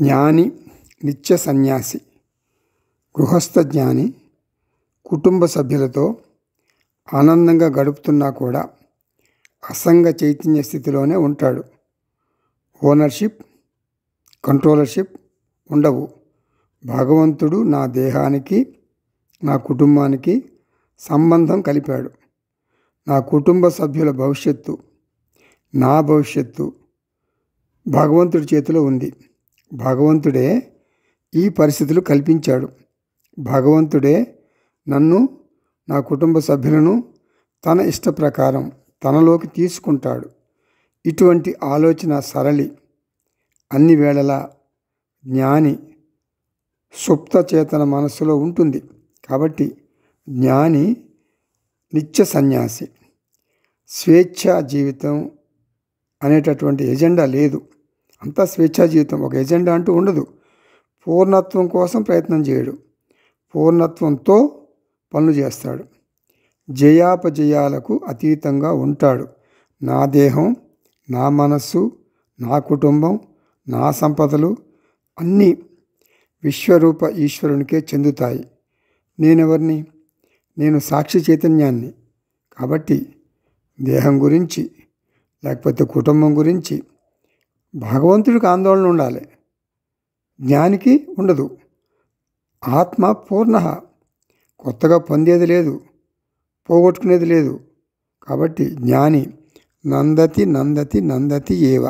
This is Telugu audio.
జ్ఞాని నిత్య సన్యాసి. గృహస్థ జ్ఞాని కుటుంబ సభ్యులతో ఆనందంగా గడుపుతున్నా కూడా అసంగ చైతన్య స్థితిలోనే ఉంటాడు. ఓనర్షిప్, కంట్రోలర్షిప్ ఉండవు. భగవంతుడు నా దేహానికి, నా కుటుంబానికి సంబంధం కలిపాడు. నా కుటుంబ సభ్యుల భవిష్యత్తు, నా భవిష్యత్తు భగవంతుడి చేతిలో ఉంది. భగవంతుడే ఈ పరిస్థితులు కల్పించాడు. భగవంతుడే నన్ను, నా కుటుంబ సభ్యులను తన ఇష్ట ప్రకారం తనలోకి తీసుకుంటాడు. ఇటువంటి ఆలోచన సరళి అన్ని వేళలా జ్ఞాని సుప్త చేతన మనస్సులో ఉంటుంది. కాబట్టి జ్ఞాని నిత్య సన్యాసి. స్వేచ్ఛా జీవితం అనేటటువంటి ఎజెండా లేదు. అంతా స్వేచ్ఛా జీవితం. ఒక ఎజెండా అంటూ ఉండదు. పూర్ణత్వం కోసం ప్రయత్నం చేయడు, పూర్ణత్వంతో పనులు చేస్తాడు. జయాపజయాలకు అతీతంగా ఉంటాడు. నా దేహం, నా మనస్సు, నా కుటుంబం, నా సంపదలు అన్నీ విశ్వరూప ఈశ్వరునికే చెందుతాయి. నేనెవరిని? నేను సాక్షి చైతన్యాన్ని. కాబట్టి దేహం గురించి లేకపోతే కుటుంబం గురించి భగవంతుడికి ఆందోళన ఉండాలి, జ్ఞానికి ఉండదు. ఆత్మ పూర్ణ, కొత్తగా పొందేది లేదు, పోగొట్టుకునేది లేదు. కాబట్టి జ్ఞాని నందతి నందతి నందతి ఏవ.